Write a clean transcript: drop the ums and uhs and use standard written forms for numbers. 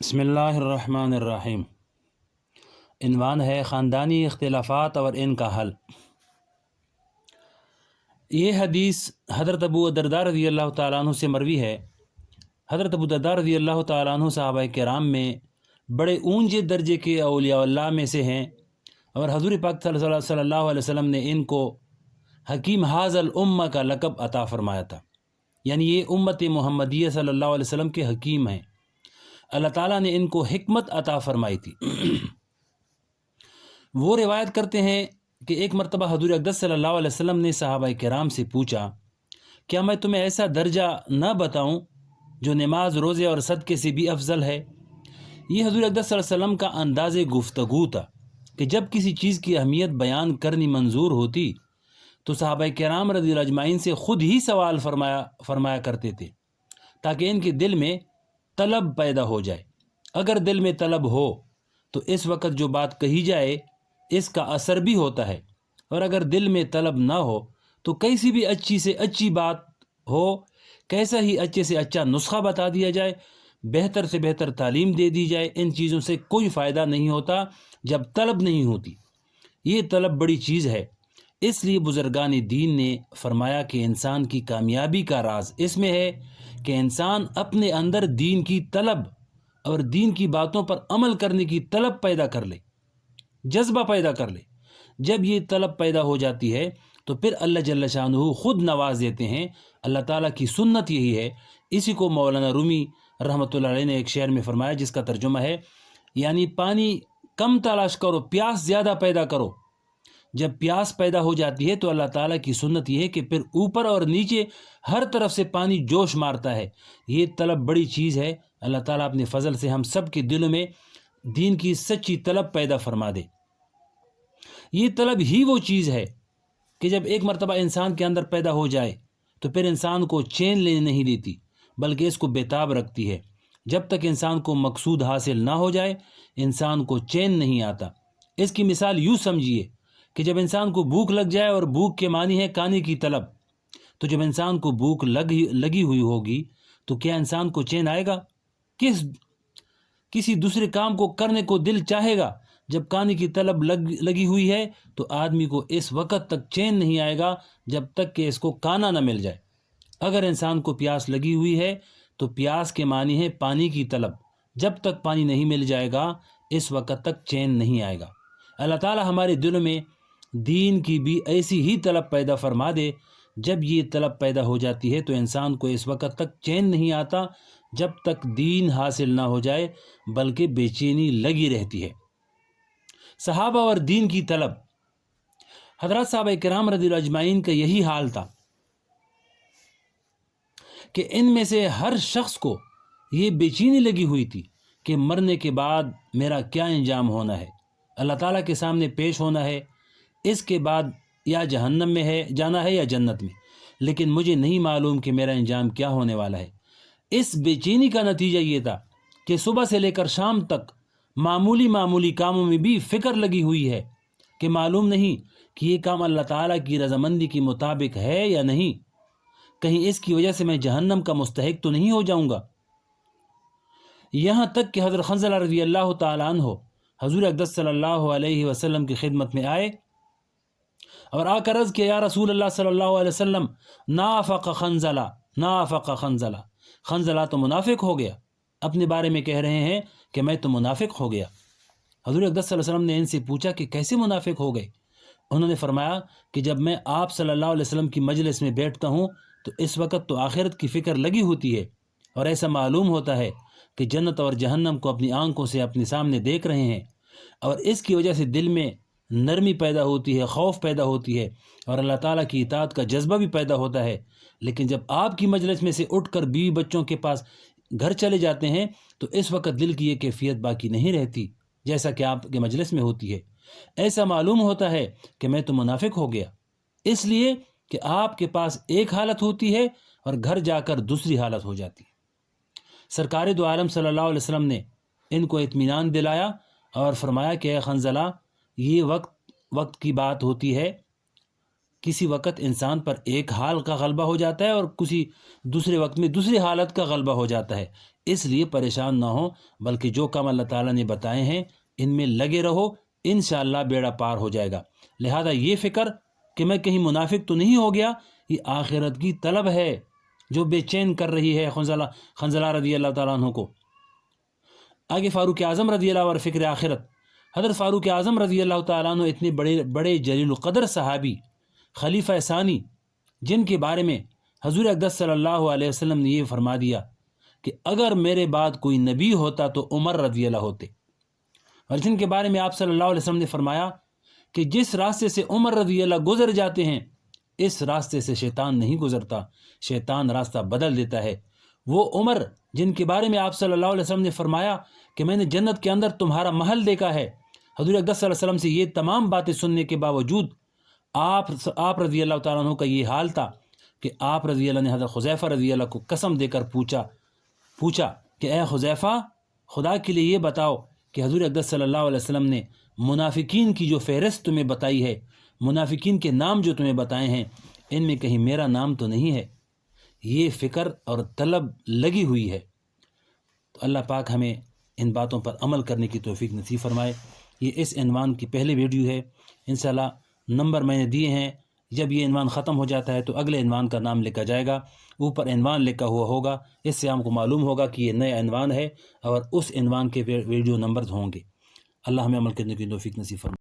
بسم اللہ الرحمن الرحیم۔ عنوان ہے خاندانی اختلافات اور ان کا حل۔ یہ حدیث حضرت ابو درداء رضی اللہ تعالیٰ عنہ سے مروی ہے۔ حضرت ابو درداء رضی اللہ تعالیٰ عنہ صحابہ کرام میں بڑے اونچے درجے کے اولیاء اللہ میں سے ہیں، اور حضور پاک صلی اللہ علیہ وسلم نے ان کو حکیم حاض الامہ کا لقب عطا فرمایا تھا، یعنی یہ امت محمدیہ صلی اللہ علیہ وسلم کے حکیم ہیں۔ اللہ تعالیٰ نے ان کو حکمت عطا فرمائی تھی۔ وہ روایت کرتے ہیں کہ ایک مرتبہ حضور اقدس صلی اللہ علیہ وسلم نے صحابہ کرام سے پوچھا، کیا میں تمہیں ایسا درجہ نہ بتاؤں جو نماز، روزے اور صدقے سے بھی افضل ہے؟ یہ حضور اقدس صلی اللہ علیہ وسلم کا انداز گفتگو تھا کہ جب کسی چیز کی اہمیت بیان کرنی منظور ہوتی تو صحابہ کرام رضی اللہ اجمعین سے خود ہی سوال فرمایا کرتے تھے، تاکہ ان کے دل میں طلب پیدا ہو جائے۔ اگر دل میں طلب ہو تو اس وقت جو بات کہی جائے اس کا اثر بھی ہوتا ہے، اور اگر دل میں طلب نہ ہو تو کیسی بھی اچھی سے اچھی بات ہو، کیسا ہی اچھے سے اچھا نسخہ بتا دیا جائے، بہتر سے بہتر تعلیم دے دی جائے، ان چیزوں سے کوئی فائدہ نہیں ہوتا جب طلب نہیں ہوتی۔ یہ طلب بڑی چیز ہے۔ اس لیے بزرگان دین نے فرمایا کہ انسان کی کامیابی کا راز اس میں ہے کہ انسان اپنے اندر دین کی طلب اور دین کی باتوں پر عمل کرنے کی طلب پیدا کر لے، جذبہ پیدا کر لے۔ جب یہ طلب پیدا ہو جاتی ہے تو پھر اللہ جل شانہ خود نواز دیتے ہیں۔ اللہ تعالیٰ کی سنت یہی ہے۔ اسی کو مولانا رومی رحمۃ اللہ علیہ نے ایک شعر میں فرمایا، جس کا ترجمہ ہے، یعنی پانی کم تلاش کرو، پیاس زیادہ پیدا کرو۔ جب پیاس پیدا ہو جاتی ہے تو اللہ تعالیٰ کی سنت یہ ہے کہ پھر اوپر اور نیچے ہر طرف سے پانی جوش مارتا ہے۔ یہ طلب بڑی چیز ہے۔ اللہ تعالیٰ اپنے فضل سے ہم سب کے دلوں میں دین کی سچی طلب پیدا فرما دے۔ یہ طلب ہی وہ چیز ہے کہ جب ایک مرتبہ انسان کے اندر پیدا ہو جائے تو پھر انسان کو چین لینے نہیں دیتی، بلکہ اس کو بےتاب رکھتی ہے۔ جب تک انسان کو مقصود حاصل نہ ہو جائے انسان کو چین نہیں آتا۔ اس کی مثال یوں سمجھیے کہ جب انسان کو بھوک لگ جائے، اور بھوک کے معنی ہے کھانے کی طلب، تو جب انسان کو بھوک لگی ہوئی ہوگی تو کیا انسان کو چین آئے گا؟ کسی دوسرے کام کو کرنے کو دل چاہے گا۔ جب کھانے کی طلب لگی ہوئی ہے تو آدمی کو اس وقت تک چین نہیں آئے گا جب تک کہ اس کو کھانا نہ مل جائے۔ اگر انسان کو پیاس لگی ہوئی ہے تو پیاس کے معنی ہے پانی کی طلب۔ جب تک پانی نہیں مل جائے گا اس وقت تک چین نہیں آئے گا۔ اللہ تعالی ہمارے دلوں میں دین کی بھی ایسی ہی طلب پیدا فرما دے۔ جب یہ طلب پیدا ہو جاتی ہے تو انسان کو اس وقت تک چین نہیں آتا جب تک دین حاصل نہ ہو جائے، بلکہ بے چینی لگی رہتی ہے۔ صحابہ اور دین کی طلب، حضرات صحابہ کرام رضی اللہ اجمعین کا یہی حال تھا کہ ان میں سے ہر شخص کو یہ بے چینی لگی ہوئی تھی کہ مرنے کے بعد میرا کیا انجام ہونا ہے، اللہ تعالیٰ کے سامنے پیش ہونا ہے، اس کے بعد یا جہنم میں ہے جانا ہے یا جنت میں، لیکن مجھے نہیں معلوم کہ میرا انجام کیا ہونے والا ہے۔ اس بے چینی کا نتیجہ یہ تھا کہ صبح سے لے کر شام تک معمولی کاموں میں بھی فکر لگی ہوئی ہے کہ معلوم نہیں کہ یہ کام اللہ تعالیٰ کی رضامندی کے مطابق ہے یا نہیں، کہیں اس کی وجہ سے میں جہنم کا مستحق تو نہیں ہو جاؤں گا۔ یہاں تک کہ حضرت حنظلہ رضی اللہ تعالیٰ عنہ حضور اقدس صلی اللہ علیہ وسلم کی خدمت میں آئے اور آ کر عرض کیا، یا رسول اللہ صلی اللہ علیہ وسلم، نافق خنظلہ، خنظلہ تو منافق ہو گیا۔ اپنے بارے میں کہہ رہے ہیں کہ میں تو منافق ہو گیا۔ حضور اقدس صلی اللہ علیہ وسلم نے ان سے پوچھا کہ کیسے منافق ہو گئے؟ انہوں نے فرمایا کہ جب میں آپ صلی اللہ علیہ وسلم کی مجلس میں بیٹھتا ہوں تو اس وقت تو آخرت کی فکر لگی ہوتی ہے، اور ایسا معلوم ہوتا ہے کہ جنت اور جہنم کو اپنی آنکھوں سے اپنے سامنے دیکھ رہے ہیں، اور اس کی وجہ سے دل میں نرمی پیدا ہوتی ہے، خوف پیدا ہوتی ہے، اور اللہ تعالیٰ کی اطاعت کا جذبہ بھی پیدا ہوتا ہے۔ لیکن جب آپ کی مجلس میں سے اٹھ کر بیوی بچوں کے پاس گھر چلے جاتے ہیں تو اس وقت دل کی یہ کیفیت باقی نہیں رہتی جیسا کہ آپ کے مجلس میں ہوتی ہے۔ ایسا معلوم ہوتا ہے کہ میں تو منافق ہو گیا، اس لیے کہ آپ کے پاس ایک حالت ہوتی ہے اور گھر جا کر دوسری حالت ہو جاتی ہے۔ سرکار دو عالم صلی اللہ علیہ وسلم نے ان کو اطمینان دلایا اور فرمایا کہ اے خنظلہ، یہ وقت کی بات ہوتی ہے کسی وقت انسان پر ایک حال کا غلبہ ہو جاتا ہے اور کسی دوسرے وقت میں دوسری حالت کا غلبہ ہو جاتا ہے، اس لیے پریشان نہ ہو، بلکہ جو کام اللہ تعالیٰ نے بتائے ہیں ان میں لگے رہو، انشاءاللہ بیڑا پار ہو جائے گا۔ لہذا یہ فکر کہ میں کہیں منافق تو نہیں ہو گیا، یہ آخرت کی طلب ہے جو بے چین کر رہی ہے خنزلہ رضی اللہ تعالیٰ عنہ کو۔ آگے فاروق اعظم رضی اللہ اور فکر آخرت۔ حضرت فاروق اعظم رضی اللہ تعالیٰ عنہ اتنے بڑے جلیل القدر صحابی، خلیفہ ثانی، جن کے بارے میں حضور اقدس صلی اللہ علیہ وسلم نے یہ فرما دیا کہ اگر میرے بعد کوئی نبی ہوتا تو عمر رضی اللہ ہوتے، اور جن کے بارے میں آپ صلی اللہ علیہ وسلم نے فرمایا کہ جس راستے سے عمر رضی اللہ گزر جاتے ہیں اس راستے سے شیطان نہیں گزرتا، شیطان راستہ بدل دیتا ہے۔ وہ عمر جن کے بارے میں آپ صلی اللہ علیہ وسلم نے فرمایا کہ میں نے جنت کے اندر تمہارا محل دیکھا ہے، حضور اقدس صلی اللہ علیہ وسلم سے یہ تمام باتیں سننے کے باوجود آپ رضی اللہ تعالیٰ عنہ کا یہ حال تھا کہ آپ رضی اللہ نے حضرت حذیفہ رضی اللہ کو قسم دے کر پوچھا کہ اے حذیفہ، خدا کے لیے یہ بتاؤ کہ حضور اقدس صلی اللہ علیہ وسلم نے منافقین کی جو فہرست تمہیں بتائی ہے، منافقین کے نام جو تمہیں بتائے ہیں، ان میں کہیں میرا نام تو نہیں ہے؟ یہ فکر اور طلب لگی ہوئی ہے۔ تو اللہ پاک ہمیں ان باتوں پر عمل کرنے کی توفیق نصیب فرمائے۔ یہ اس عنوان کی پہلی ویڈیو ہے، انشاءاللہ نمبر میں نے دیے ہیں، جب یہ عنوان ختم ہو جاتا ہے تو اگلے عنوان کا نام لکھا جائے گا، اوپر عنوان لکھا ہوا ہوگا، اس سے ہم کو معلوم ہوگا کہ یہ نیا عنوان ہے اور اس عنوان کے ویڈیو نمبرز ہوں گے۔ اللہ ہمیں عمل کرنے کی توفیق نصیب فرمائے۔